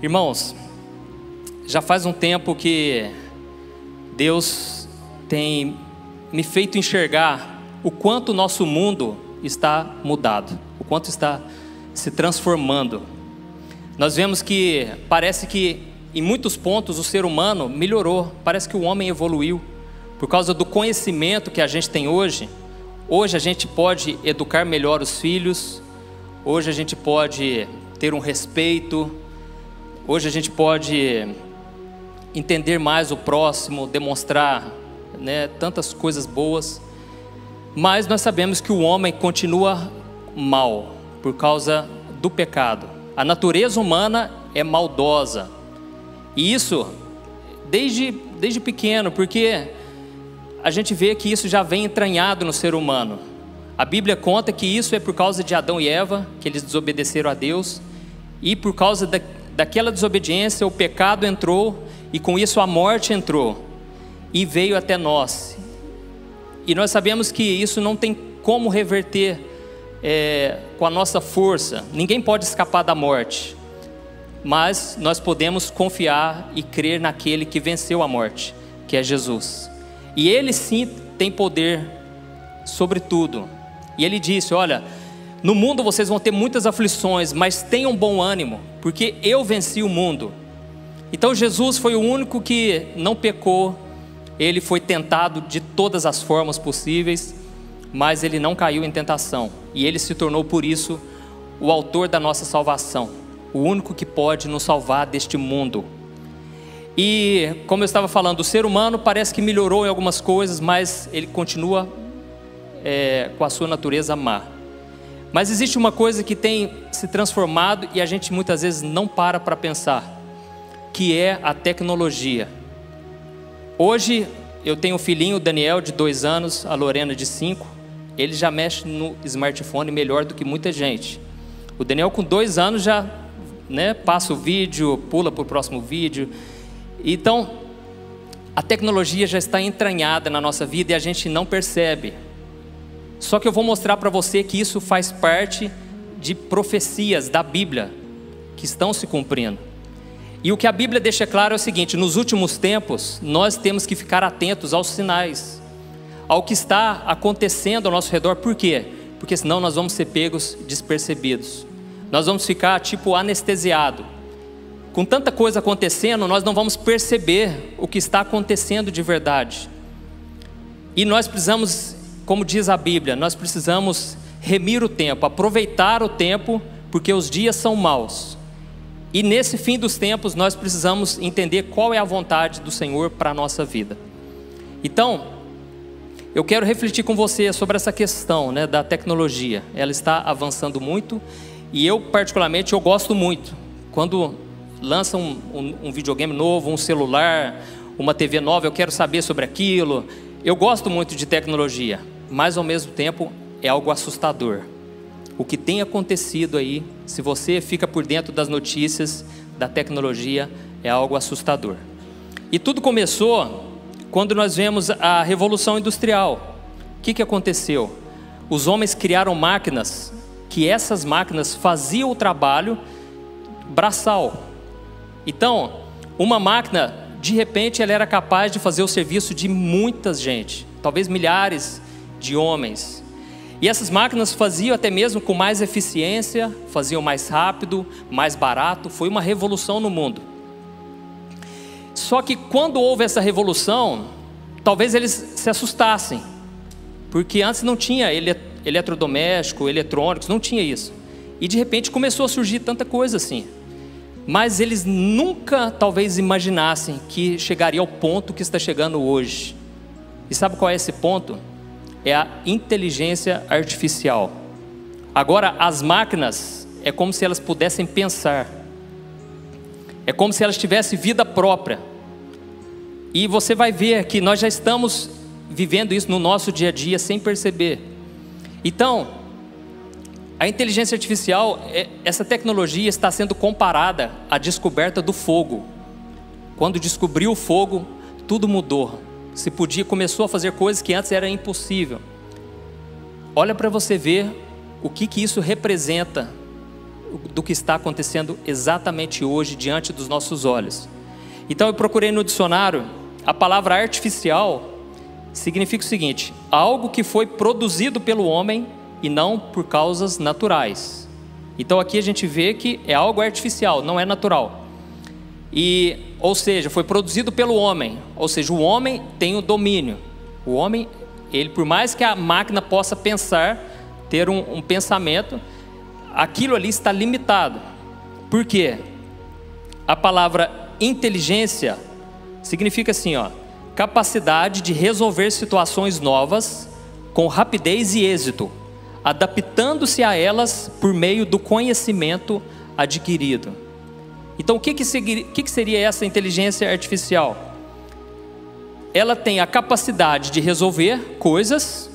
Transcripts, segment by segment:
Irmãos, já faz um tempo que Deus tem me feito enxergar o quanto o nosso mundo está mudado, o quanto está se transformando. Nós vemos que parece que em muitos pontos o ser humano melhorou, parece que o homem evoluiu. Por causa do conhecimento que a gente tem hoje a gente pode educar melhor os filhos, hoje a gente pode ter um respeito, hoje a gente pode entender mais o próximo, demonstrar, tantas coisas boas. Mas nós sabemos que o homem continua mal por causa do pecado. A natureza humana é maldosa. E isso desde pequeno, porque a gente vê que isso já vem entranhado no ser humano. A Bíblia conta que isso é por causa de Adão e Eva, que eles desobedeceram a Deus. E por causa daquela desobediência, o pecado entrou, e com isso a morte entrou e veio até nós. E nós sabemos que isso não tem como reverter com a nossa força. Ninguém pode escapar da morte, mas nós podemos confiar e crer naquele que venceu a morte, que é Jesus. E Ele sim tem poder sobre tudo. E Ele disse: olha, no mundo vocês vão ter muitas aflições, mas tenham bom ânimo, porque eu venci o mundo. Então Jesus foi o único que não pecou. Ele foi tentado de todas as formas possíveis, mas Ele não caiu em tentação. E Ele se tornou por isso o autor da nossa salvação, o único que pode nos salvar deste mundo. E como eu estava falando, o ser humano parece que melhorou em algumas coisas, mas ele continua com a sua natureza má. Mas existe uma coisa que tem se transformado e a gente muitas vezes não para pensar, que é a tecnologia. Hoje eu tenho um filhinho, o Daniel, de 2 anos, a Lorena, de 5. Ele já mexe no smartphone melhor do que muita gente. O Daniel, com 2 anos, já passa o vídeo, pula para o próximo vídeo. Então, a tecnologia já está entranhada na nossa vida e a gente não percebe. Só que eu vou mostrar para você que isso faz parte de profecias da Bíblia que estão se cumprindo. E o que a Bíblia deixa claro é o seguinte: nos últimos tempos, nós temos que ficar atentos aos sinais, ao que está acontecendo ao nosso redor. Por quê? Porque senão nós vamos ser pegos despercebidos. Nós vamos ficar anestesiados. Com tanta coisa acontecendo, nós não vamos perceber o que está acontecendo de verdade. E nós precisamos, como diz a Bíblia, nós precisamos remir o tempo, aproveitar o tempo, porque os dias são maus. E nesse fim dos tempos nós precisamos entender qual é a vontade do Senhor para a nossa vida. Então, eu quero refletir com você sobre essa questão da tecnologia. Ela está avançando muito e eu particularmente eu gosto muito. Quando lança um videogame novo, um celular, uma TV nova, eu quero saber sobre aquilo. Eu gosto muito de tecnologia, mas ao mesmo tempo é algo assustador. O que tem acontecido aí, se você fica por dentro das notícias da tecnologia, é algo assustador. E tudo começou quando nós vemos a Revolução Industrial. O que aconteceu? Os homens criaram máquinas, que essas máquinas faziam o trabalho braçal. Então, uma máquina, de repente, ela era capaz de fazer o serviço de muita gente, talvez milhares de homens. E essas máquinas faziam até mesmo com mais eficiência, faziam mais rápido, mais barato. Foi uma revolução no mundo. Só que quando houve essa revolução, talvez eles se assustassem, porque antes não tinha eletrodoméstico, eletrônicos, não tinha isso. E de repente começou a surgir tanta coisa assim. Mas eles nunca talvez imaginassem que chegaria ao ponto que está chegando hoje. E sabe qual é esse ponto? É a inteligência artificial. Agora as máquinas é como se elas pudessem pensar. É como se elas tivessem vida própria. E você vai ver que nós já estamos vivendo isso no nosso dia a dia sem perceber. Então, a inteligência artificial, essa tecnologia está sendo comparada à descoberta do fogo. Quando descobriu o fogo, tudo mudou. Começou a fazer coisas que antes era impossível. Olha para você ver o que isso representa, do que está acontecendo exatamente hoje diante dos nossos olhos. Então eu procurei no dicionário, a palavra artificial significa o seguinte: algo que foi produzido pelo homem e não por causas naturais. Então aqui a gente vê que é algo artificial, não é natural. Ou seja, foi produzido pelo homem, ou seja, o homem tem o domínio. O homem, ele, por mais que a máquina possa pensar, ter um pensamento, aquilo ali está limitado. Por quê? A palavra inteligência significa assim, capacidade de resolver situações novas com rapidez e êxito, adaptando-se a elas por meio do conhecimento adquirido. Então o que seria essa inteligência artificial? Ela tem a capacidade de resolver coisas,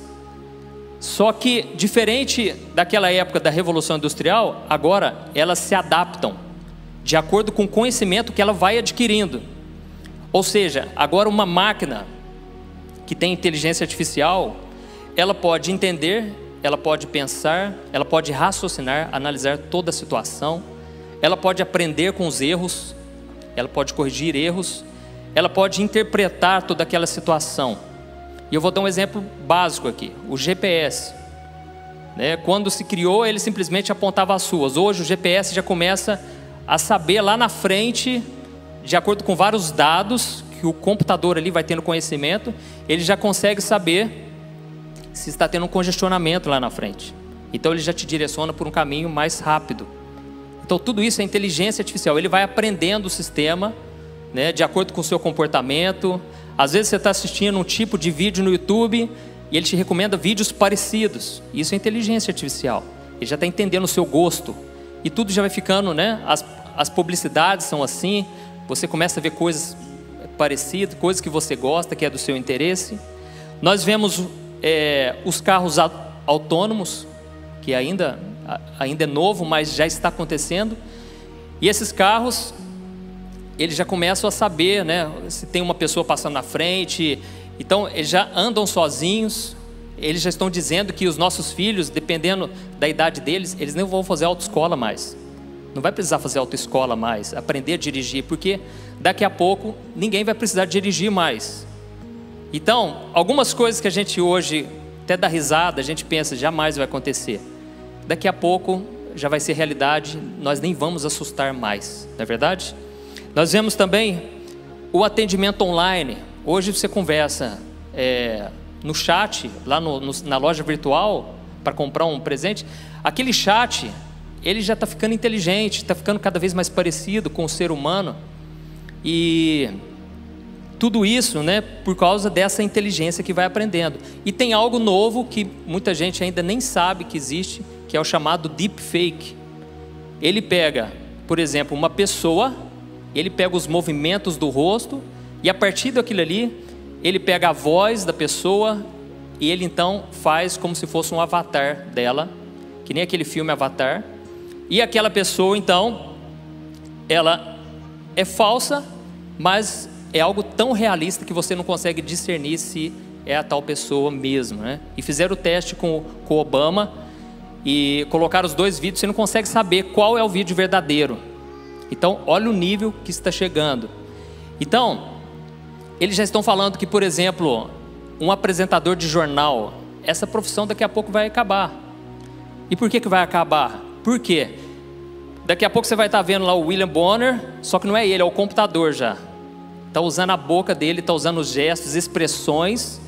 só que diferente daquela época da Revolução Industrial, agora elas se adaptam de acordo com o conhecimento que ela vai adquirindo. Ou seja, agora uma máquina que tem inteligência artificial, ela pode entender, ela pode pensar, ela pode raciocinar, analisar toda a situação, ela pode aprender com os erros, ela pode corrigir erros, ela pode interpretar toda aquela situação. E eu vou dar um exemplo básico aqui, o GPS. Quando se criou, ele simplesmente apontava as ruas. Hoje o GPS já começa a saber lá na frente, de acordo com vários dados que o computador ali vai tendo conhecimento, ele já consegue saber se está tendo um congestionamento lá na frente. Então ele já te direciona por um caminho mais rápido. Então tudo isso é inteligência artificial. Ele vai aprendendo o sistema, de acordo com o seu comportamento. Às vezes você está assistindo um tipo de vídeo no YouTube e ele te recomenda vídeos parecidos. Isso é inteligência artificial. Ele já está entendendo o seu gosto. E tudo já vai ficando, as publicidades são assim. Você começa a ver coisas parecidas, coisas que você gosta, que é do seu interesse. Nós vemos os carros autônomos, que ainda é novo, mas já está acontecendo. E esses carros, eles já começam a saber, se tem uma pessoa passando na frente. Então eles já andam sozinhos. Eles já estão dizendo que os nossos filhos, dependendo da idade deles, eles não vão fazer autoescola mais. Não vai precisar fazer autoescola mais, aprender a dirigir, porque daqui a pouco ninguém vai precisar dirigir mais. Então, algumas coisas que a gente hoje até dá risada, a gente pensa, jamais vai acontecer. Daqui a pouco já vai ser realidade, nós nem vamos assustar mais, não é verdade? Nós vemos também o atendimento online. Hoje você conversa no chat, lá na loja virtual, para comprar um presente. Aquele chat, ele já está ficando inteligente, está ficando cada vez mais parecido com o ser humano. E tudo isso, por causa dessa inteligência que vai aprendendo. E tem algo novo que muita gente ainda nem sabe que existe, que é o chamado deepfake. Ele pega, por exemplo, uma pessoa, ele pega os movimentos do rosto, e a partir daquilo ali, ele pega a voz da pessoa, e ele então faz como se fosse um avatar dela, que nem aquele filme Avatar. E aquela pessoa então, ela é falsa, mas é algo tão realista que você não consegue discernir se é a tal pessoa mesmo, E fizeram o teste com o Obama e colocaram os dois vídeos, você não consegue saber qual é o vídeo verdadeiro. Então olha o nível que está chegando. Então eles já estão falando que, por exemplo, um apresentador de jornal, essa profissão daqui a pouco vai acabar. E por que vai acabar? Por quê? Daqui a pouco você vai estar vendo lá o William Bonner, só que não é ele, é o computador já. Está usando a boca dele, está usando os gestos, expressões.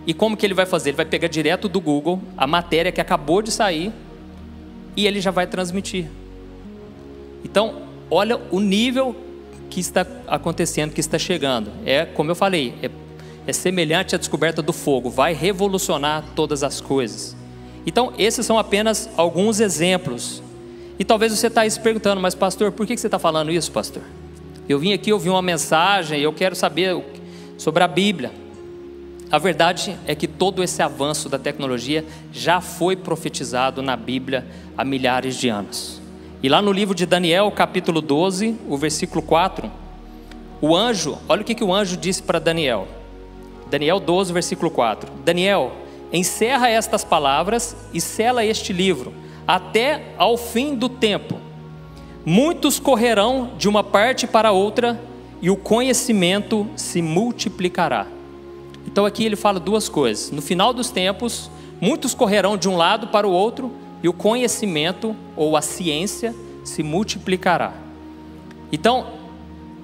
E como que ele vai fazer? Ele vai pegar direto do Google a matéria que acabou de sair e ele já vai transmitir. Então, olha o nível que está acontecendo, que está chegando. Como eu falei, é semelhante à descoberta do fogo, vai revolucionar todas as coisas. Então, esses são apenas alguns exemplos. E talvez você está aí se perguntando, mas pastor, por que você está falando isso, pastor? Eu vim aqui ouvir uma mensagem e eu quero saber sobre a Bíblia. A verdade é que todo esse avanço da tecnologia já foi profetizado na Bíblia há milhares de anos. E lá no livro de Daniel, capítulo 12, o versículo 4, o anjo, olha o que o anjo disse para Daniel. Daniel 12, versículo 4. Daniel, encerra estas palavras e sela este livro, até ao fim do tempo. muitos correrão de uma parte para outra e o conhecimento se multiplicará. Então aqui ele fala duas coisas. No final dos tempos, muitos correrão de um lado para o outro e o conhecimento ou a ciência se multiplicará. Então,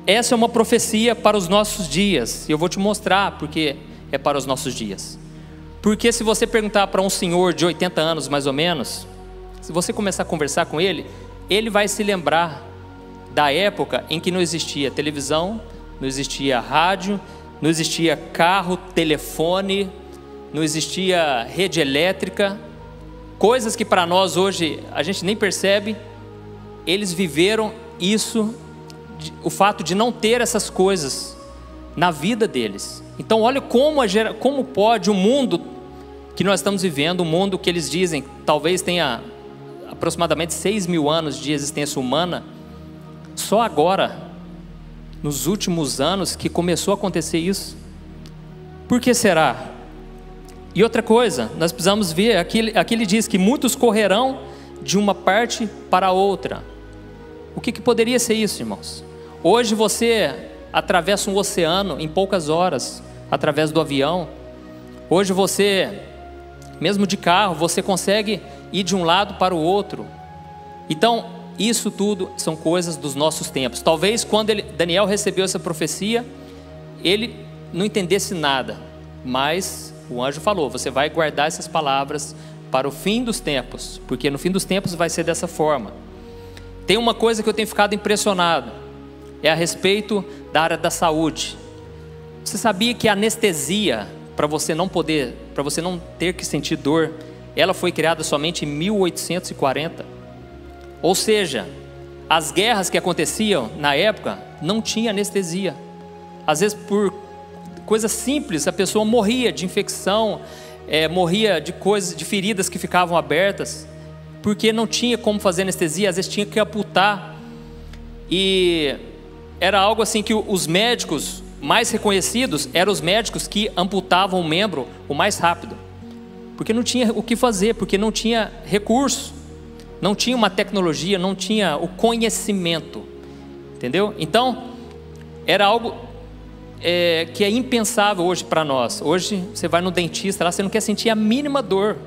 essa é uma profecia para os nossos dias. E eu vou te mostrar porque é para os nossos dias. Porque se você perguntar para um senhor de 80 anos mais ou menos, se você começar a conversar com ele, ele vai se lembrar da época em que não existia televisão, não existia rádio, não existia carro, telefone, não existia rede elétrica, coisas que para nós hoje a gente nem percebe. Eles viveram isso, o fato de não ter essas coisas na vida deles. Então olha como pode o mundo que nós estamos vivendo, um mundo que eles dizem talvez tenha aproximadamente 6.000 anos de existência humana, só agora, nos últimos anos, que começou a acontecer isso. Por que será? E outra coisa, nós precisamos ver, aqui ele diz que muitos correrão de uma parte para a outra. O que poderia ser isso, irmãos? Hoje você atravessa um oceano em poucas horas, através do avião. Hoje você, mesmo de carro, você consegue ir de um lado para o outro. Então, isso tudo são coisas dos nossos tempos. Talvez quando Daniel recebeu essa profecia, ele não entendesse nada, mas o anjo falou: você vai guardar essas palavras para o fim dos tempos, porque no fim dos tempos vai ser dessa forma. Tem uma coisa que eu tenho ficado impressionado, é a respeito da área da saúde. Você sabia que a anestesia, para você não ter que sentir dor, ela foi criada somente em 1840? Ou seja, as guerras que aconteciam na época não tinha anestesia. Às vezes por coisas simples a pessoa morria de infecção, morria de coisas, de feridas que ficavam abertas, porque não tinha como fazer anestesia. Às vezes tinha que amputar, e era algo assim que os médicos mais reconhecidos eram os médicos que amputavam o membro o mais rápido, porque não tinha o que fazer, porque não tinha recurso, não tinha uma tecnologia, não tinha o conhecimento, entendeu? Então era algo que é impensável hoje para nós. Hoje você vai no dentista lá, você não quer sentir a mínima dor,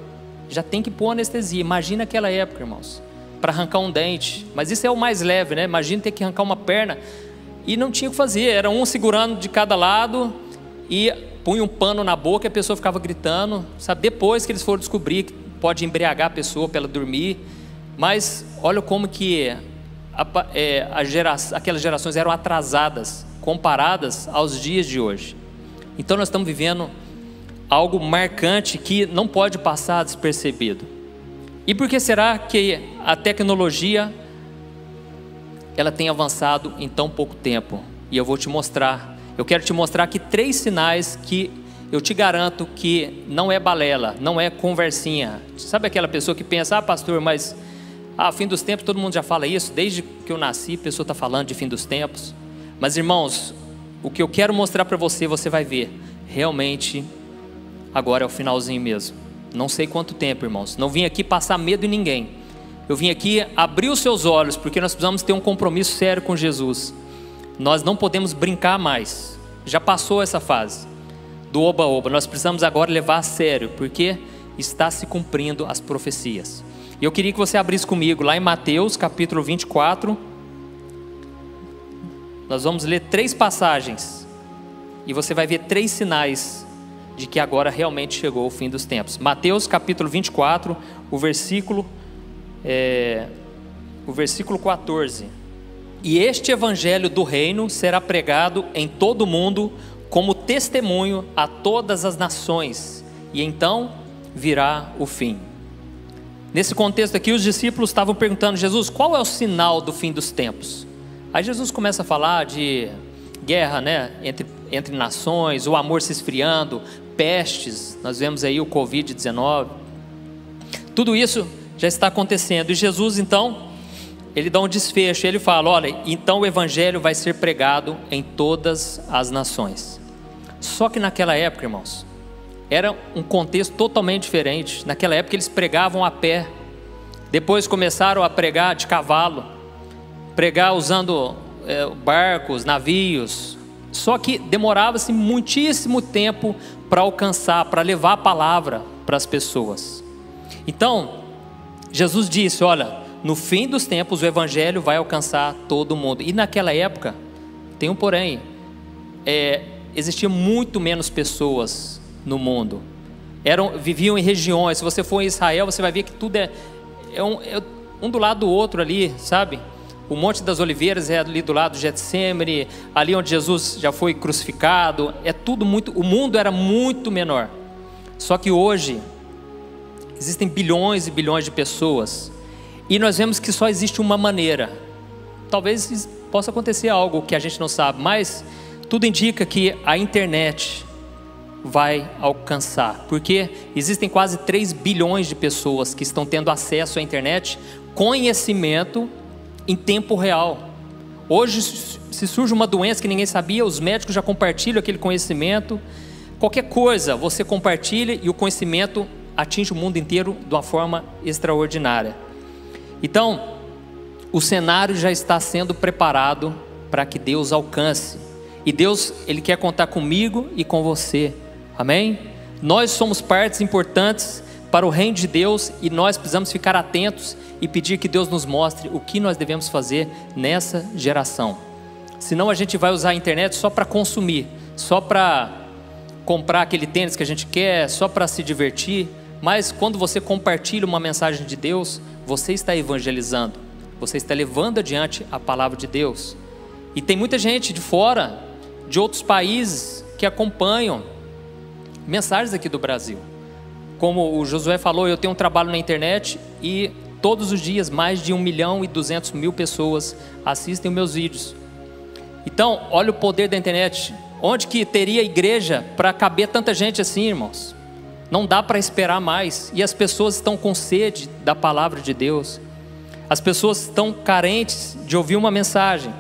já tem que pôr anestesia. Imagina aquela época, irmãos, para arrancar um dente. Mas isso é o mais leve, né? Imagina ter que arrancar uma perna, e não tinha o que fazer, era um segurando de cada lado e punha um pano na boca e a pessoa ficava gritando, sabe? Depois que eles foram descobrir que pode embriagar a pessoa para ela dormir. Mas olha como que aquelas gerações eram atrasadas comparadas aos dias de hoje. Então nós estamos vivendo algo marcante que não pode passar despercebido. E por que será que a tecnologia ela tem avançado em tão pouco tempo? E eu vou te mostrar. Eu quero te mostrar aqui 3 sinais que eu te garanto que não é balela, não é conversinha. Sabe aquela pessoa que pensa: ah, pastor, mas fim dos tempos, todo mundo já fala isso, desde que eu nasci a pessoa está falando de fim dos tempos. Mas irmãos, o que eu quero mostrar para você, você vai ver, realmente agora é o finalzinho mesmo. Não sei quanto tempo, irmãos, não vim aqui passar medo em ninguém, eu vim aqui abrir os seus olhos, porque nós precisamos ter um compromisso sério com Jesus. Nós não podemos brincar mais, já passou essa fase do oba-oba, nós precisamos agora levar a sério, porque está se cumprindo as profecias. E eu queria que você abrisse comigo lá em Mateus capítulo 24, nós vamos ler 3 passagens, e você vai ver 3 sinais de que agora realmente chegou o fim dos tempos. Mateus capítulo 24, o versículo 14. E este evangelho do reino será pregado em todo o mundo como testemunho a todas as nações, e então virá o fim. Nesse contexto aqui, os discípulos estavam perguntando: Jesus, qual é o sinal do fim dos tempos? Aí Jesus começa a falar de guerra, né, entre nações, o amor se esfriando, pestes, nós vemos aí o Covid-19, tudo isso já está acontecendo. E Jesus então, ele dá um desfecho, ele fala: olha, então o evangelho vai ser pregado em todas as nações. Só que naquela época, irmãos, era um contexto totalmente diferente. Naquela época eles pregavam a pé, depois começaram a pregar de cavalo, pregar usando barcos, navios. Só que demorava-se muitíssimo tempo para alcançar, para levar a palavra para as pessoas. Então, Jesus disse: olha, no fim dos tempos o evangelho vai alcançar todo mundo. E naquela época, tem um porém, existia muito menos pessoas no mundo. Viviam em regiões. Se você for em Israel, você vai ver que tudo é um do lado do outro ali, sabe? O Monte das Oliveiras é ali do lado do Getsemane, ali onde Jesus já foi crucificado. O mundo era muito menor. Só que hoje existem bilhões e bilhões de pessoas, e nós vemos que só existe uma maneira. Talvez possa acontecer algo que a gente não sabe, mas tudo indica que a internet vai alcançar, porque existem quase 3 bilhões de pessoas que estão tendo acesso à internet, conhecimento em tempo real. Hoje, se surge uma doença que ninguém sabia, os médicos já compartilham aquele conhecimento. Qualquer coisa você compartilha e o conhecimento atinge o mundo inteiro de uma forma extraordinária. Então, o cenário já está sendo preparado para que Deus alcance. E Deus, Ele quer contar comigo e com você. Amém? Nós somos partes importantes para o reino de Deus, e nós precisamos ficar atentos e pedir que Deus nos mostre o que nós devemos fazer nessa geração. Senão a gente vai usar a internet só para consumir, só para comprar aquele tênis que a gente quer, só para se divertir. Mas quando você compartilha uma mensagem de Deus, você está evangelizando, você está levando adiante a palavra de Deus. E tem muita gente de fora, de outros países, que acompanham mensagens aqui do Brasil. Como o Josué falou, eu tenho um trabalho na internet e todos os dias mais de 1.200.000 pessoas assistem os meus vídeos. Então, olha o poder da internet. Onde que teria igreja para caber tanta gente assim, irmãos? Não dá para esperar mais. E as pessoas estão com sede da palavra de Deus. As pessoas estão carentes de ouvir uma mensagem.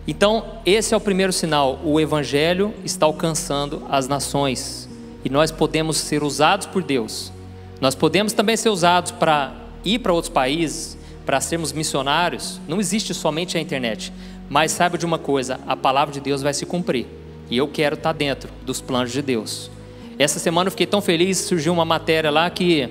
Então, esse é o primeiro sinal. O evangelho está alcançando as nações. E nós podemos ser usados por Deus. Nós podemos também ser usados para ir para outros países, para sermos missionários. Não existe somente a internet. Mas saiba de uma coisa, a palavra de Deus vai se cumprir. E eu quero estar dentro dos planos de Deus. Essa semana eu fiquei tão feliz, surgiu uma matéria lá que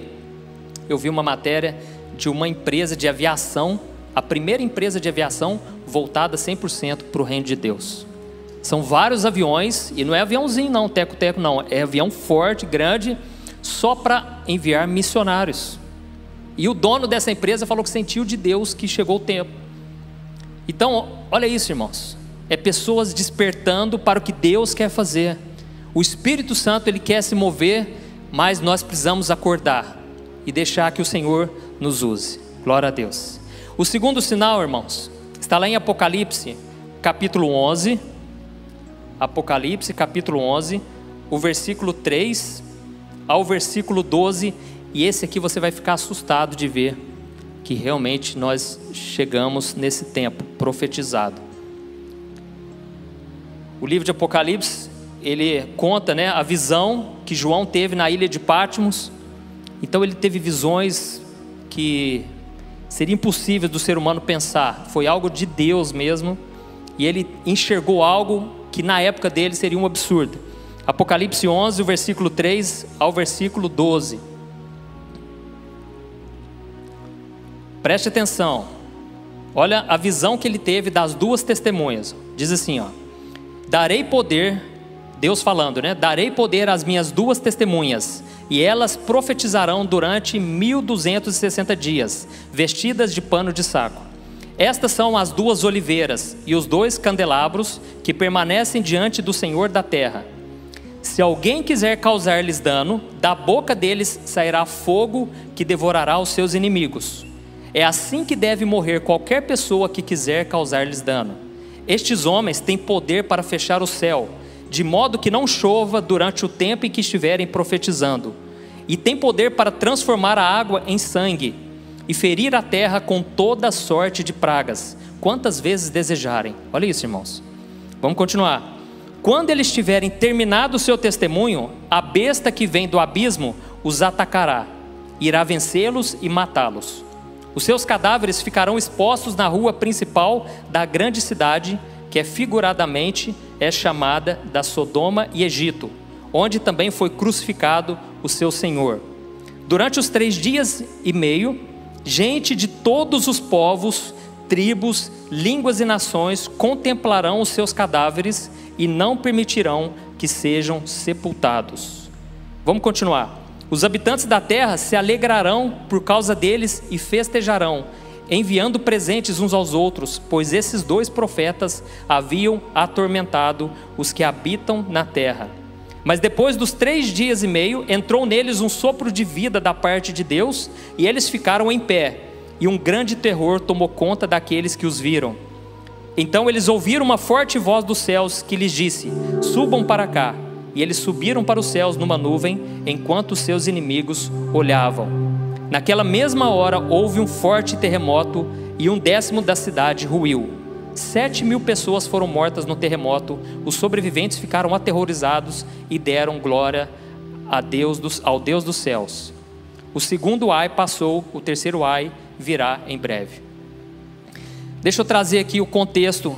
eu vi uma matéria de uma empresa de aviação, a primeira empresa de aviação voltada 100% para o reino de Deus. São vários aviões, e não é aviãozinho não, teco-teco não, é avião forte, grande, só para enviar missionários. E o dono dessa empresa falou que sentiu de Deus que chegou o tempo. Então, olha isso, irmãos, é pessoas despertando para o que Deus quer fazer. O Espírito Santo, Ele quer se mover, mas nós precisamos acordar e deixar que o Senhor nos use. Glória a Deus. O segundo sinal, irmãos, está lá em Apocalipse, capítulo 11. Apocalipse, capítulo 11, o versículo 3 ao versículo 12. E esse aqui você vai ficar assustado de ver que realmente nós chegamos nesse tempo profetizado. O livro de Apocalipse, ele conta, a visão que João teve na ilha de Patmos. Então ele teve visões que seria impossível do ser humano pensar. Foi algo de Deus mesmo. E ele enxergou algo que na época dele seria um absurdo. Apocalipse 11, o versículo 3 ao versículo 12. Preste atenção. Olha a visão que ele teve das duas testemunhas. Diz assim, darei poder, Deus falando, darei poder às minhas duas testemunhas, e elas profetizarão durante 1260 dias, vestidas de pano de saco. Estas são as duas oliveiras e os dois candelabros que permanecem diante do Senhor da terra. Se alguém quiser causar-lhes dano, da boca deles sairá fogo que devorará os seus inimigos. É assim que deve morrer qualquer pessoa que quiser causar-lhes dano. Estes homens têm poder para fechar o céu, de modo que não chova durante o tempo em que estiverem profetizando. E têm poder para transformar a água em sangue e ferir a terra com toda sorte de pragas, quantas vezes desejarem. Olha isso, irmãos. Vamos continuar. Quando eles tiverem terminado o seu testemunho, a besta que vem do abismo os atacará, irá vencê-los e matá-los. Os seus cadáveres ficarão expostos na rua principal da grande cidade, que figuradamente é chamada da Sodoma e Egito, onde também foi crucificado o seu Senhor. Durante os 3 dias e meio, gente de todos os povos, tribos, línguas e nações contemplarão os seus cadáveres e não permitirão que sejam sepultados. Vamos continuar. Os habitantes da terra se alegrarão por causa deles e festejarão, enviando presentes uns aos outros, pois esses 2 profetas haviam atormentado os que habitam na terra. Mas depois dos 3 dias e meio, entrou neles um sopro de vida da parte de Deus, e eles ficaram em pé, e um grande terror tomou conta daqueles que os viram. Então eles ouviram uma forte voz dos céus que lhes disse: subam para cá. E eles subiram para os céus numa nuvem, enquanto os seus inimigos olhavam. Naquela mesma hora houve um forte terremoto, e 1/10 da cidade ruiu. 7.000 pessoas foram mortas no terremoto. Os sobreviventes ficaram aterrorizados e deram glória ao Deus dos céus. O segundo ai passou, o terceiro ai virá em breve. Deixa eu trazer aqui o contexto,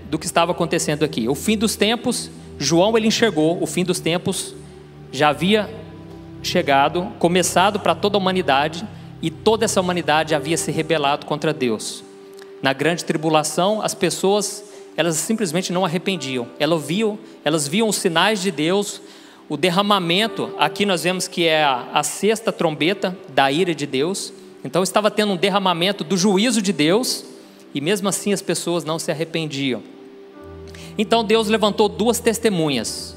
do que estava acontecendo aqui. O fim dos tempos, João ele enxergou, o fim dos tempos já havia chegado, começado para toda a humanidade, e toda essa humanidade havia se rebelado contra Deus. Na grande tribulação, as pessoas, elas simplesmente não arrependiam. Elas viam os sinais de Deus, o derramamento. Aqui nós vemos que é a 6ª trombeta da ira de Deus. Então estava tendo um derramamento do juízo de Deus, e mesmo assim as pessoas não se arrependiam. Então Deus levantou 2 testemunhas,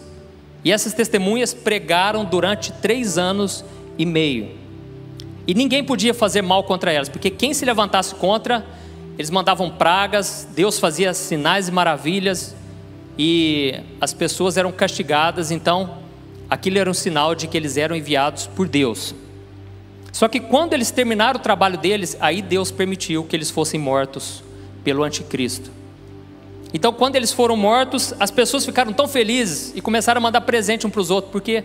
e essas testemunhas pregaram durante 3 anos e meio, e ninguém podia fazer mal contra elas, porque quem se levantasse contra, eles mandavam pragas, Deus fazia sinais e maravilhas, e as pessoas eram castigadas. Então aquilo era um sinal de que eles eram enviados por Deus. Só que quando eles terminaram o trabalho deles, aí Deus permitiu que eles fossem mortos pelo anticristo. Então quando eles foram mortos, as pessoas ficaram tão felizes e começaram a mandar presente um para os outros, porque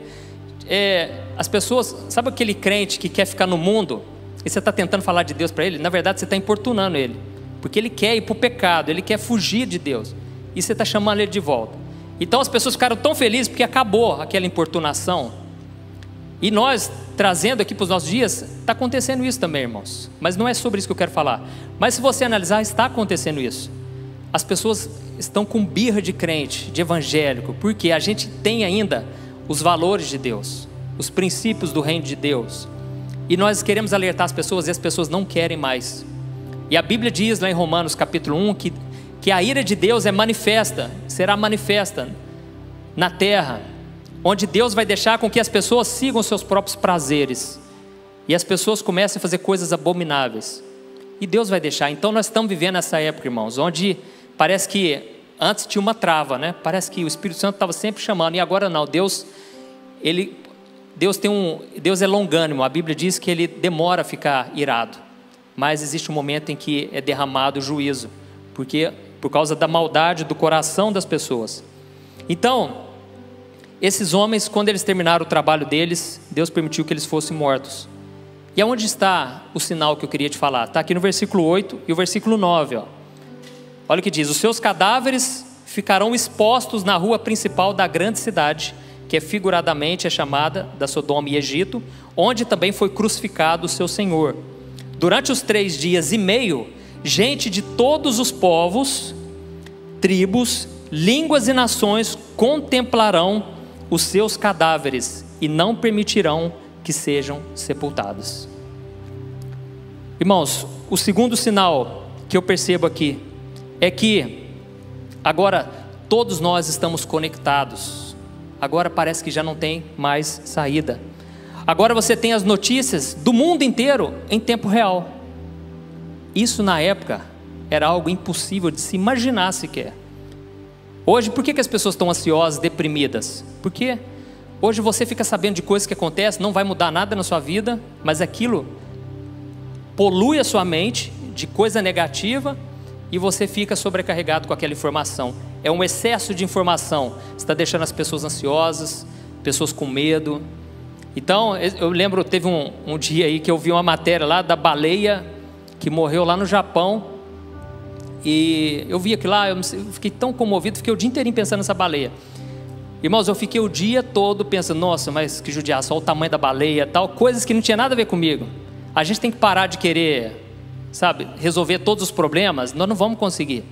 as pessoas, sabe aquele crente que quer ficar no mundo, e você está tentando falar de Deus para ele? Na verdade você está importunando ele, porque ele quer ir para o pecado, ele quer fugir de Deus, e você está chamando ele de volta. Então as pessoas ficaram tão felizes porque acabou aquela importunação. E nós, trazendo aqui para os nossos dias, está acontecendo isso também, irmãos. Mas não é sobre isso que eu quero falar. Mas se você analisar, está acontecendo isso. As pessoas estão com birra de crente, de evangélico, porque a gente tem ainda os valores de Deus, os princípios do reino de Deus. E nós queremos alertar as pessoas, e as pessoas não querem mais. E a Bíblia diz lá em Romanos capítulo 1, que a ira de Deus será manifesta na terra, onde Deus vai deixar com que as pessoas sigam seus próprios prazeres, e as pessoas comecem a fazer coisas abomináveis, e Deus vai deixar. Então nós estamos vivendo essa época, irmãos, onde parece que antes tinha uma trava, parece que o Espírito Santo estava sempre chamando, e agora não. Deus é longânimo. A Bíblia diz que ele demora a ficar irado, mas existe um momento em que é derramado o juízo, por causa da maldade do coração das pessoas. Então esses homens, quando eles terminaram o trabalho deles, Deus permitiu que eles fossem mortos. E aonde está o sinal que eu queria te falar? Está aqui no versículo 8 e o versículo 9. Olha o que diz: os seus cadáveres ficarão expostos na rua principal da grande cidade, que figuradamente é chamada da Sodoma e Egito, onde também foi crucificado o seu Senhor. Durante os 3 dias e meio, gente de todos os povos, tribos, línguas e nações contemplarão os seus cadáveres e não permitirão que sejam sepultados. Irmãos, o segundo sinal que eu percebo aqui é que agora todos nós estamos conectados. Agora parece que já não tem mais saída. Agora você tem as notícias do mundo inteiro em tempo real. Isso na época era algo impossível de se imaginar sequer. Hoje, por que as pessoas estão ansiosas, deprimidas? Porque hoje você fica sabendo de coisas que acontecem, não vai mudar nada na sua vida, mas aquilo polui a sua mente de coisa negativa, e você fica sobrecarregado com aquela informação. É um excesso de informação, está deixando as pessoas ansiosas, pessoas com medo. Então eu lembro, teve um dia aí que eu vi uma matéria lá da baleia que morreu lá no Japão. E eu vi aquilo lá, eu fiquei tão comovido, fiquei o dia inteirinho pensando nessa baleia. Irmãos, eu fiquei o dia todo pensando, nossa, mas que judiação, olha o tamanho da baleia, tal, coisas que não tinha nada a ver comigo. A gente tem que parar de querer, sabe, resolver todos os problemas, nós não vamos conseguir.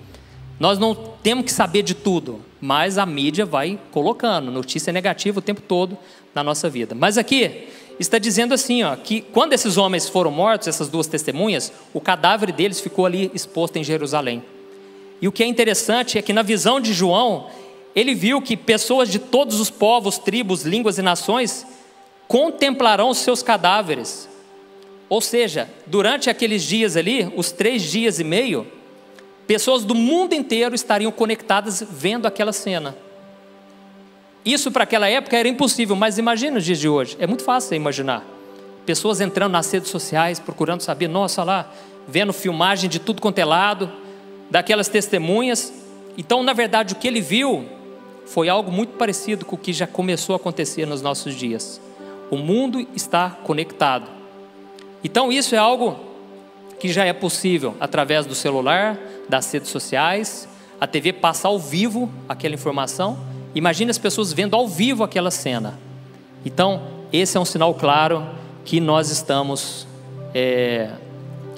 Nós não temos que saber de tudo, mas a mídia vai colocando notícia negativa o tempo todo na nossa vida. Mas aqui está dizendo assim, ó, que quando esses homens foram mortos, essas duas testemunhas, o cadáver deles ficou ali exposto em Jerusalém. E o que é interessante é que na visão de João, ele viu que pessoas de todos os povos, tribos, línguas e nações contemplarão os seus cadáveres. Ou seja, durante aqueles dias ali, os 3 dias e meio, pessoas do mundo inteiro estariam conectadas vendo aquela cena. Isso para aquela época era impossível, mas imagina os dias de hoje, é muito fácil imaginar. Pessoas entrando nas redes sociais, procurando saber, nossa lá, vendo filmagem de tudo quanto é lado, daquelas testemunhas. Então, na verdade, o que ele viu foi algo muito parecido com o que já começou a acontecer nos nossos dias. O mundo está conectado. Então, isso é algo que já é possível através do celular, das redes sociais, a TV passa ao vivo aquela informação. Imagine as pessoas vendo ao vivo aquela cena. Então, esse é um sinal claro que nós estamos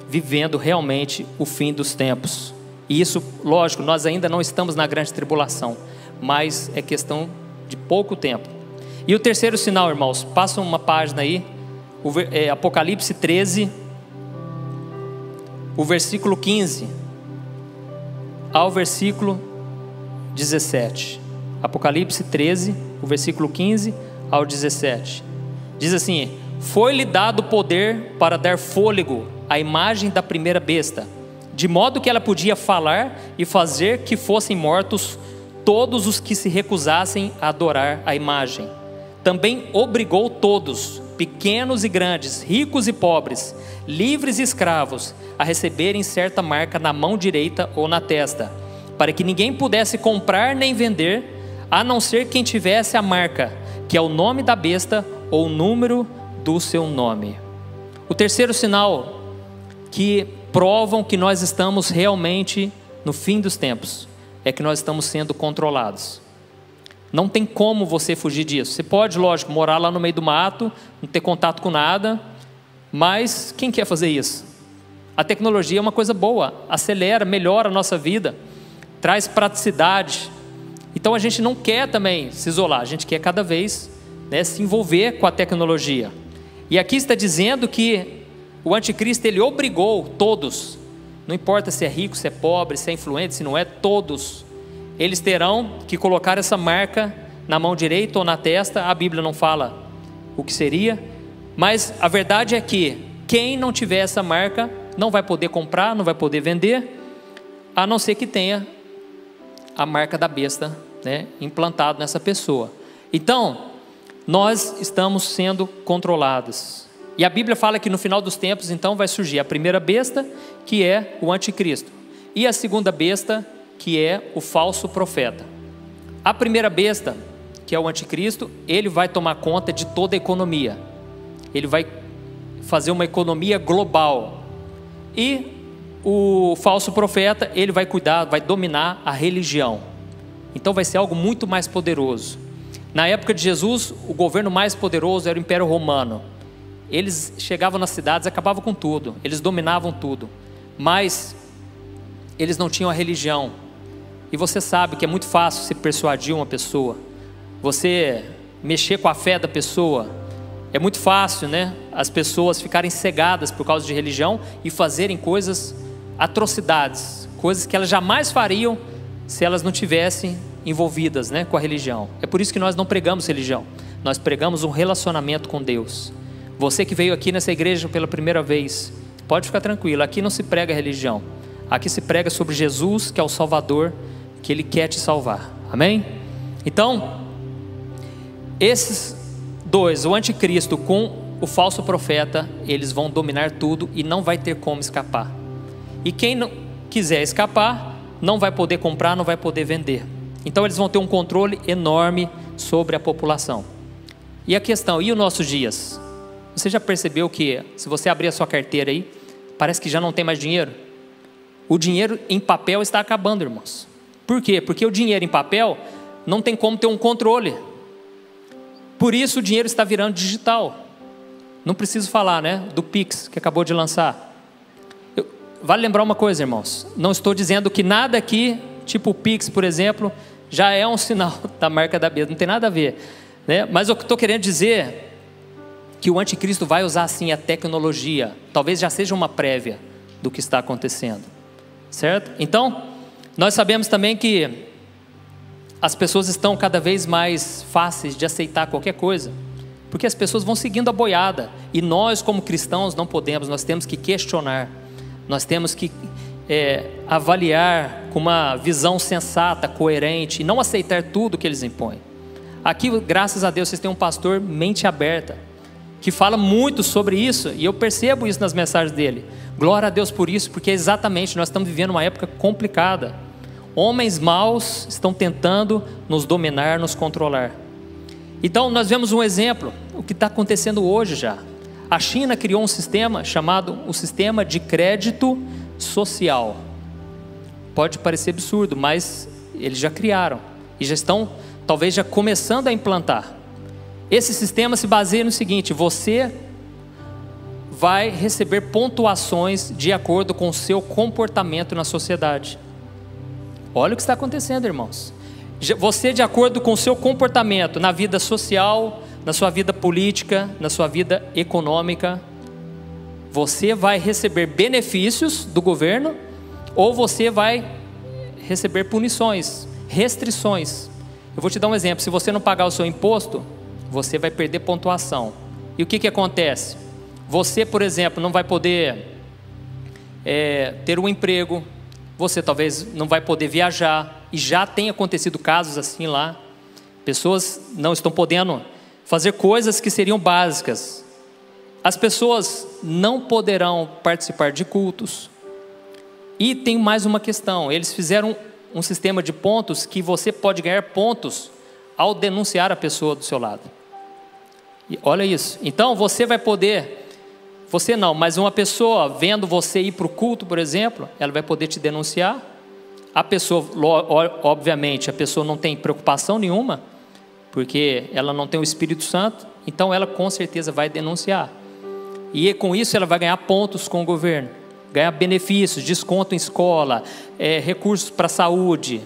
vivendo realmente o fim dos tempos. E isso, lógico, nós ainda não estamos na grande tribulação, mas é questão de pouco tempo. E o terceiro sinal, irmãos, passa uma página aí, Apocalipse 13, o versículo 15 ao versículo 17. Apocalipse 13, o versículo 15 ao 17. Diz assim: foi-lhe dado poder para dar fôlego à imagem da primeira besta, de modo que ela podia falar e fazer que fossem mortos todos os que se recusassem a adorar a imagem. Também obrigou todos, pequenos e grandes, ricos e pobres, livres e escravos, a receberem certa marca na mão direita ou na testa, para que ninguém pudesse comprar nem vender, a não ser quem tivesse a marca, que é o nome da besta ou o número do seu nome. O terceiro sinal que provam que nós estamos realmente no fim dos tempos é que nós estamos sendo controlados. Não tem como você fugir disso. Você pode, lógico, morar lá no meio do mato, não ter contato com nada, mas quem quer fazer isso? A tecnologia é uma coisa boa, acelera, melhora a nossa vida, traz praticidade. Então a gente não quer também se isolar, a gente quer cada vez, se envolver com a tecnologia. E aqui está dizendo que o anticristo, ele obrigou todos, não importa se é rico, se é pobre, se é influente, se não é, todos, eles terão que colocar essa marca na mão direita ou na testa. A Bíblia não fala o que seria, mas a verdade é que quem não tiver essa marca não vai poder comprar, não vai poder vender, a não ser que tenha a marca da besta, implantado nessa pessoa. Então, nós estamos sendo controlados. E a Bíblia fala que no final dos tempos, então, vai surgir a primeira besta, que é o anticristo, e a segunda besta, que é o falso profeta. A primeira besta, que é o anticristo, ele vai tomar conta de toda a economia. Ele vai fazer uma economia global. E o falso profeta, ele vai cuidar, vai dominar a religião. Então vai ser algo muito mais poderoso. Na época de Jesus, o governo mais poderoso era o Império Romano. Eles chegavam nas cidades, acabavam com tudo, eles dominavam tudo, mas eles não tinham a religião. E você sabe que é muito fácil você persuadir uma pessoa, você mexer com a fé da pessoa. É muito fácil, as pessoas ficarem cegadas por causa de religião e fazerem coisas, atrocidades, coisas que elas jamais fariam se elas não tivessem envolvidas, com a religião. É por isso que nós não pregamos religião, nós pregamos um relacionamento com Deus. Você que veio aqui nessa igreja pela primeira vez, pode ficar tranquilo, aqui não se prega religião, aqui se prega sobre Jesus, que é o Salvador, que Ele quer te salvar, amém? Então, esses dois, o anticristo com o falso profeta, eles vão dominar tudo e não vai ter como escapar. E quem não quiser escapar, não vai poder comprar, não vai poder vender. Então eles vão ter um controle enorme sobre a população. E a questão, e os nossos dias? Você já percebeu que, se você abrir a sua carteira aí, parece que já não tem mais dinheiro. O dinheiro em papel está acabando, irmãos. Por quê? Porque o dinheiro em papel não tem como ter um controle. Por isso o dinheiro está virando digital. Não preciso falar, né, do Pix que acabou de lançar. Vale lembrar uma coisa, irmãos. Não estou dizendo que nada aqui, tipo o Pix, por exemplo, já é um sinal da marca da besta. Não tem nada a ver, né? Mas o que estou querendo dizer que o anticristo vai usar sim a tecnologia. Talvez já seja uma prévia do que está acontecendo, certo? Então, nós sabemos também que as pessoas estão cada vez mais fáceis de aceitar qualquer coisa, porque as pessoas vão seguindo a boiada, e nós como cristãos não podemos, nós temos que questionar, nós temos que avaliar com uma visão sensata, coerente, e não aceitar tudo que eles impõem. Aqui, graças a Deus, vocês têm um pastor mente aberta, que fala muito sobre isso, e eu percebo isso nas mensagens dele. Glória a Deus por isso, porque exatamente nós estamos vivendo uma época complicada. Homens maus estão tentando nos dominar, nos controlar. Então nós vemos um exemplo, o que está acontecendo hoje já. A China criou um sistema chamado o sistema de crédito social. Pode parecer absurdo, mas eles já criaram e já estão talvez já começando a implantar. Esse sistema se baseia no seguinte: você vai receber pontuações de acordo com o seu comportamento na sociedade. Olha o que está acontecendo, irmãos. Você, de acordo com o seu comportamento na vida social, na sua vida política, na sua vida econômica, você vai receber benefícios do governo ou você vai receber punições, restrições. Eu vou te dar um exemplo: se você não pagar o seu imposto, você vai perder pontuação. E o que acontece? Você, por exemplo, não vai poder ter um emprego, você talvez não vai poder viajar, e já tem acontecido casos assim lá. Pessoas não estão podendo fazer coisas que seriam básicas. As pessoas não poderão participar de cultos. E tem mais uma questão: eles fizeram um sistema de pontos que você pode ganhar pontos ao denunciar a pessoa do seu lado. E olha isso. Então você vai poder, você não, mas uma pessoa vendo você ir para o culto, por exemplo, ela vai poder te denunciar. A pessoa, obviamente, a pessoa não tem preocupação nenhuma, porque ela não tem o Espírito Santo, então ela com certeza vai denunciar. E com isso ela vai ganhar pontos com o governo, ganhar benefícios, desconto em escola, recursos para a saúde.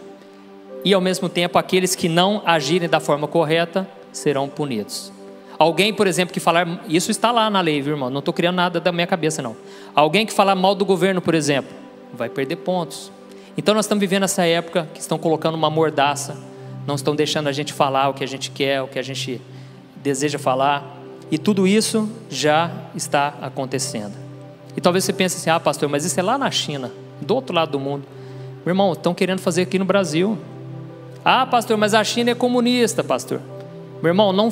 E ao mesmo tempo aqueles que não agirem da forma correta serão punidos. Alguém, por exemplo, que falar, isso está lá na lei, viu, irmão? Não estou criando nada da minha cabeça, não. Alguém que falar mal do governo, por exemplo, vai perder pontos. Então nós estamos vivendo essa época que estão colocando uma mordaça, não estão deixando a gente falar o que a gente quer, o que a gente deseja falar, e tudo isso já está acontecendo. E talvez você pense assim: ah, pastor, mas isso é lá na China, do outro lado do mundo. Meu irmão, estão querendo fazer aqui no Brasil. Ah, pastor, mas a China é comunista, pastor. Meu irmão, não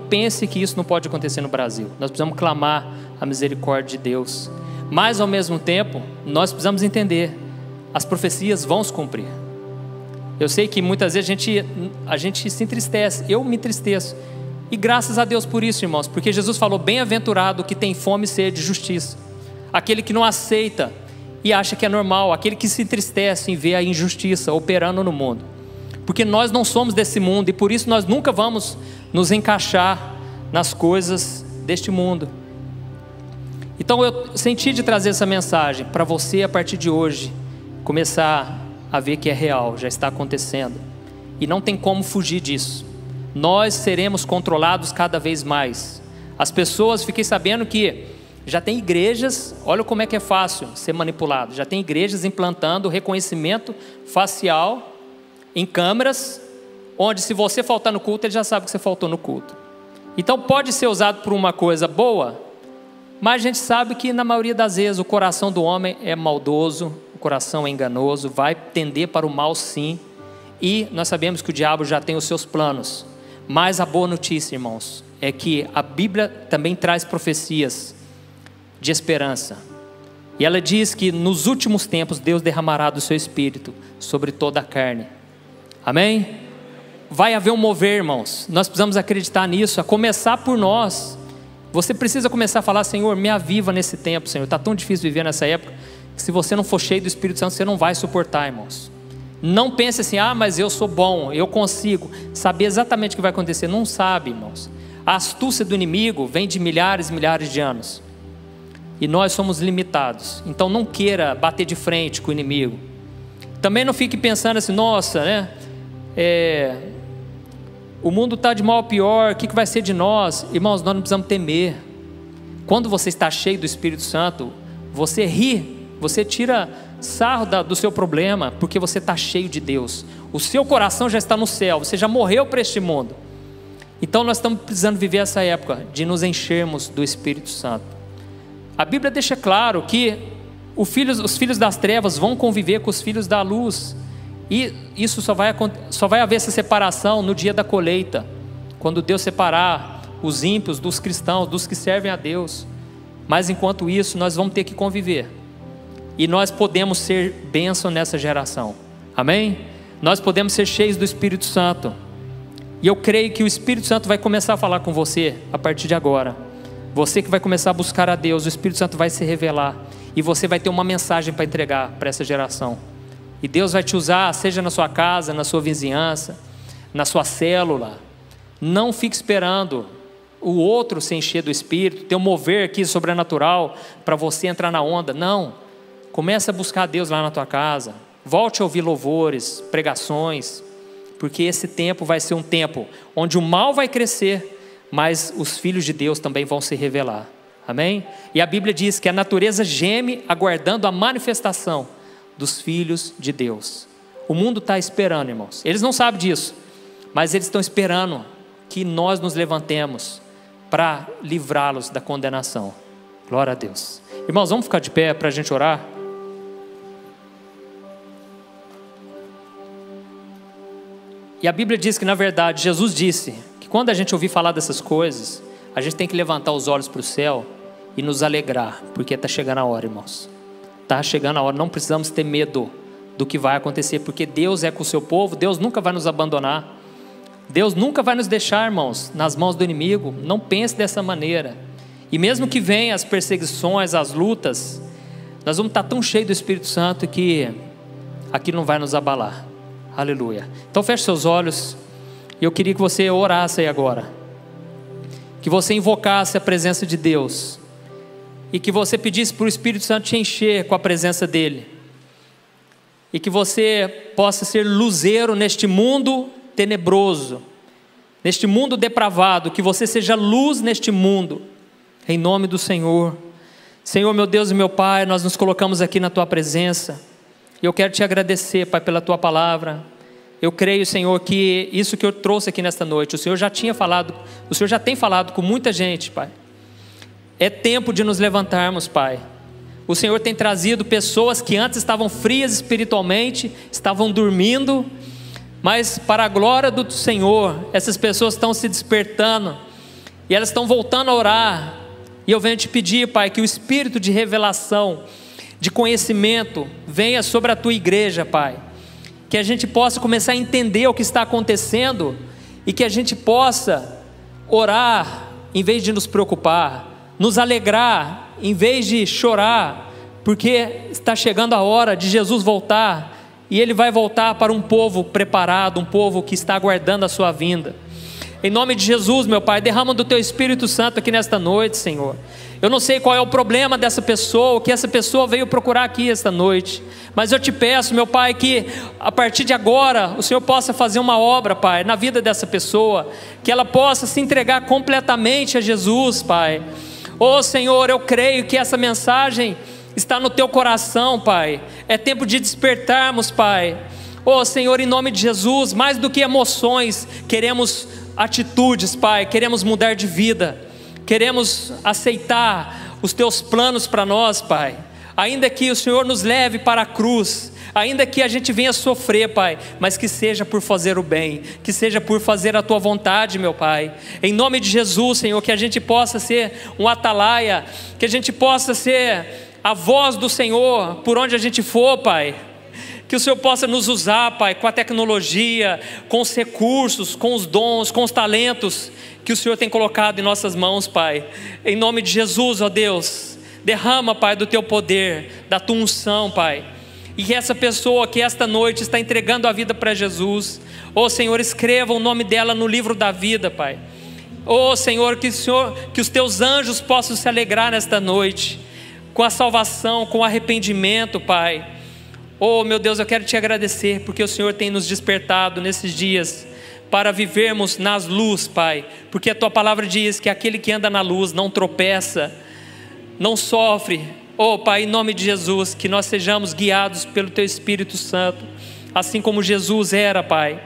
pense que isso não pode acontecer no Brasil. Nós precisamos clamar a misericórdia de Deus. Mas ao mesmo tempo, nós precisamos entender: as profecias vão se cumprir. Eu sei que muitas vezes a gente se entristece, eu me entristeço. E graças a Deus por isso, irmãos, porque Jesus falou: bem-aventurado que tem fome e sede de justiça. Aquele que não aceita e acha que é normal, aquele que se entristece em ver a injustiça operando no mundo. Porque nós não somos desse mundo e por isso nós nunca vamos nos encaixar nas coisas deste mundo. Então eu senti de trazer essa mensagem para você a partir de hoje começar a ver que é real, já está acontecendo. E não tem como fugir disso. Nós seremos controlados cada vez mais. As pessoas, fiquei sabendo que já tem igrejas, olha como é que é fácil ser manipulado. Já tem igrejas implantando reconhecimento facial em câmeras, onde se você faltar no culto, ele já sabe que você faltou no culto. Então pode ser usado por uma coisa boa, mas a gente sabe que na maioria das vezes o coração do homem é maldoso, o coração é enganoso, vai tender para o mal sim, e nós sabemos que o diabo já tem os seus planos. Mas a boa notícia, irmãos, é que a Bíblia também traz profecias de esperança. E ela diz que nos últimos tempos Deus derramará do seu Espírito sobre toda a carne. Amém? Vai haver um mover, irmãos. Nós precisamos acreditar nisso, a começar por nós. Você precisa começar a falar: Senhor, me aviva nesse tempo, Senhor. Está tão difícil viver nessa época, que se você não for cheio do Espírito Santo, você não vai suportar, irmãos. Não pense assim: ah, mas eu sou bom, eu consigo saber exatamente o que vai acontecer. Não sabe, irmãos. A astúcia do inimigo vem de milhares e milhares de anos, e nós somos limitados. Então não queira bater de frente com o inimigo. Também não fique pensando assim: nossa, né? O mundo está de mal a pior, o que vai ser de nós? Irmãos, nós não precisamos temer. Quando você está cheio do Espírito Santo, você ri, você tira sarro do seu problema, porque você está cheio de Deus. O seu coração já está no céu, você já morreu para este mundo. Então nós estamos precisando viver essa época de nos enchermos do Espírito Santo. A Bíblia deixa claro que os filhos das trevas vão conviver com os filhos da luz. E isso só vai haver essa separação no dia da colheita, quando Deus separar os ímpios dos cristãos, dos que servem a Deus. Mas enquanto isso, nós vamos ter que conviver. E nós podemos ser bênção nessa geração. Amém? Nós podemos ser cheios do Espírito Santo. E eu creio que o Espírito Santo vai começar a falar com você a partir de agora. Você que vai começar a buscar a Deus, o Espírito Santo vai se revelar. E você vai ter uma mensagem para entregar para essa geração. E Deus vai te usar, seja na sua casa, na sua vizinhança, na sua célula. Não fique esperando o outro se encher do Espírito, ter um mover aqui sobrenatural para você entrar na onda. Não. Comece a buscar a Deus lá na tua casa. Volte a ouvir louvores, pregações, porque esse tempo vai ser um tempo onde o mal vai crescer, mas os filhos de Deus também vão se revelar. Amém? E a Bíblia diz que a natureza geme aguardando a manifestação dos filhos de Deus. O mundo está esperando, irmãos. Eles não sabem disso, mas eles estão esperando que nós nos levantemos para livrá-los da condenação. Glória a Deus. Irmãos, vamos ficar de pé para a gente orar? E a Bíblia diz que, na verdade, Jesus disse que quando a gente ouvir falar dessas coisas, a gente tem que levantar os olhos para o céu e nos alegrar, porque está chegando a hora, irmãos. Está chegando a hora, não precisamos ter medo do que vai acontecer, porque Deus é com o seu povo, Deus nunca vai nos abandonar, Deus nunca vai nos deixar, irmãos, nas mãos do inimigo. Não pense dessa maneira. E mesmo que venham as perseguições, as lutas, nós vamos estar tão cheios do Espírito Santo que aquilo não vai nos abalar. Aleluia. Então feche seus olhos, e eu queria que você orasse aí agora, que você invocasse a presença de Deus, e que você pedisse para o Espírito Santo te encher com a presença dEle, e que você possa ser luzeiro neste mundo tenebroso, neste mundo depravado, que você seja luz neste mundo, em nome do Senhor. Senhor, meu Deus e meu Pai, nós nos colocamos aqui na Tua presença, e eu quero Te agradecer, Pai, pela Tua palavra. Eu creio, Senhor, que isso que eu trouxe aqui nesta noite, o Senhor já tem falado com muita gente, Pai. É tempo de nos levantarmos, Pai. O Senhor tem trazido pessoas que antes estavam frias espiritualmente, estavam dormindo, mas para a glória do Senhor, essas pessoas estão se despertando, e elas estão voltando a orar. E eu venho te pedir, Pai, que o espírito de revelação, de conhecimento, venha sobre a Tua igreja, Pai. Que a gente possa começar a entender o que está acontecendo, e que a gente possa orar em vez de nos preocupar, nos alegrar em vez de chorar, porque está chegando a hora de Jesus voltar, e Ele vai voltar para um povo preparado, um povo que está aguardando a sua vinda. Em nome de Jesus, meu Pai, derrama do Teu Espírito Santo aqui nesta noite, Senhor. Eu não sei qual é o problema dessa pessoa, o que essa pessoa veio procurar aqui esta noite, mas eu Te peço, meu Pai, que a partir de agora o Senhor possa fazer uma obra, Pai, na vida dessa pessoa, que ela possa se entregar completamente a Jesus, Pai. Oh Senhor, eu creio que essa mensagem está no Teu coração, Pai. É tempo de despertarmos, Pai. Oh Senhor, em nome de Jesus, mais do que emoções, queremos atitudes, Pai. Queremos mudar de vida, queremos aceitar os Teus planos para nós, Pai. Ainda que o Senhor nos leve para a cruz, ainda que a gente venha sofrer, Pai, mas que seja por fazer o bem, que seja por fazer a Tua vontade, meu Pai. Em nome de Jesus, Senhor, que a gente possa ser um atalaia, que a gente possa ser a voz do Senhor por onde a gente for, Pai. Que o Senhor possa nos usar, Pai, com a tecnologia, com os recursos, com os dons, com os talentos que o Senhor tem colocado em nossas mãos, Pai. Em nome de Jesus, ó Deus, derrama, Pai, do Teu poder, da Tua unção, Pai. E que essa pessoa que esta noite está entregando a vida para Jesus, ó Senhor, escreva o nome dela no livro da vida, Pai. Ó Senhor, que os Teus anjos possam se alegrar nesta noite, com a salvação, com o arrependimento, Pai. Oh meu Deus, eu quero Te agradecer, porque o Senhor tem nos despertado nesses dias, para vivermos nas luz, Pai. Porque a Tua palavra diz que aquele que anda na luz não tropeça, não sofre. Oh Pai, em nome de Jesus, que nós sejamos guiados pelo Teu Espírito Santo, assim como Jesus era, Pai,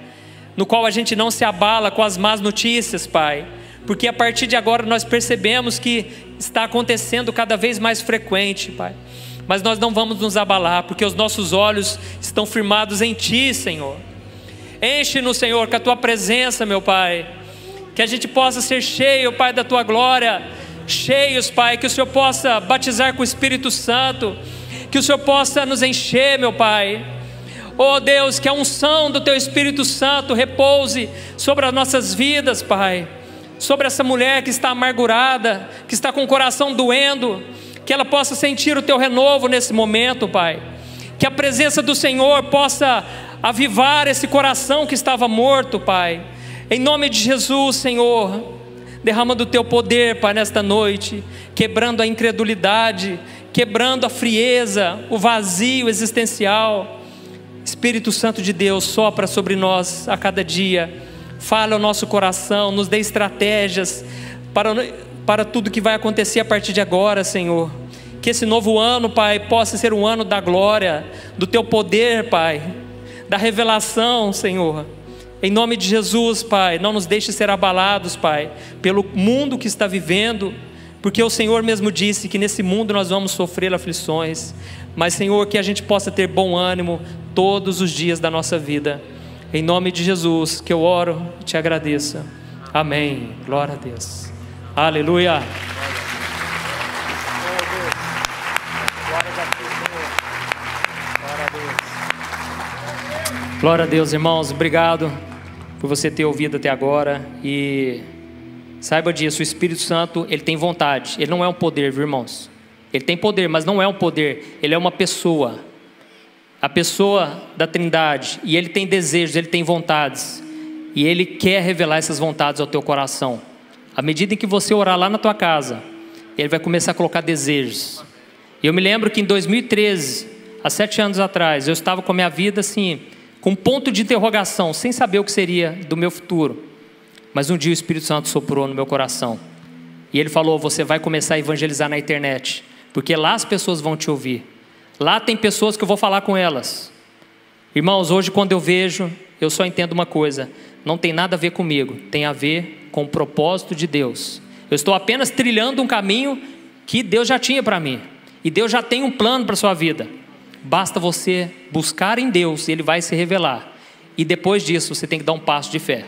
no qual a gente não se abala com as más notícias, Pai, porque a partir de agora nós percebemos que está acontecendo cada vez mais frequente, Pai. Mas nós não vamos nos abalar, porque os nossos olhos estão firmados em Ti, Senhor. Enche-nos, Senhor, com a Tua presença, meu Pai. Que a gente possa ser cheio, Pai, da Tua glória. Cheios, Pai, que o Senhor possa batizar com o Espírito Santo. Que o Senhor possa nos encher, meu Pai. Oh Deus, que a unção do Teu Espírito Santo repouse sobre as nossas vidas, Pai. Sobre essa mulher que está amargurada, que está com o coração doendo, que ela possa sentir o Teu renovo nesse momento, Pai. Que a presença do Senhor possa avivar esse coração que estava morto, Pai. Em nome de Jesus, Senhor, derrama do Teu poder, Pai, nesta noite, quebrando a incredulidade, quebrando a frieza, o vazio existencial. Espírito Santo de Deus, sopra sobre nós a cada dia, fala ao nosso coração, nos dê estratégias para tudo que vai acontecer a partir de agora, Senhor. Que esse novo ano, Pai, possa ser um ano da glória, do Teu poder, Pai, da revelação, Senhor. Em nome de Jesus, Pai, não nos deixe ser abalados, Pai, pelo mundo que está vivendo, porque o Senhor mesmo disse que nesse mundo nós vamos sofrer aflições, mas, Senhor, que a gente possa ter bom ânimo todos os dias da nossa vida. Em nome de Jesus, que eu oro e Te agradeço. Amém. Glória a Deus. Aleluia. Glória a Deus, irmãos. Obrigado por você ter ouvido até agora. E saiba disso, o Espírito Santo, ele tem vontade. Ele não é um poder, viu, irmãos? Ele tem poder, mas não é um poder. Ele é uma pessoa. A pessoa da Trindade. E ele tem desejos, ele tem vontades. E ele quer revelar essas vontades ao teu coração. À medida em que você orar lá na tua casa, ele vai começar a colocar desejos. E eu me lembro que em 2013, há 7 anos atrás, eu estava com a minha vida assim, com um ponto de interrogação, sem saber o que seria do meu futuro. Mas um dia o Espírito Santo soprou no meu coração. E ele falou: você vai começar a evangelizar na internet, porque lá as pessoas vão te ouvir. Lá tem pessoas que eu vou falar com elas. Irmãos, hoje quando eu vejo, eu só entendo uma coisa: não tem nada a ver comigo, tem a ver com o propósito de Deus. Eu estou apenas trilhando um caminho que Deus já tinha para mim. E Deus já tem um plano para a sua vida. Basta você buscar em Deus e Ele vai se revelar. E depois disso você tem que dar um passo de fé.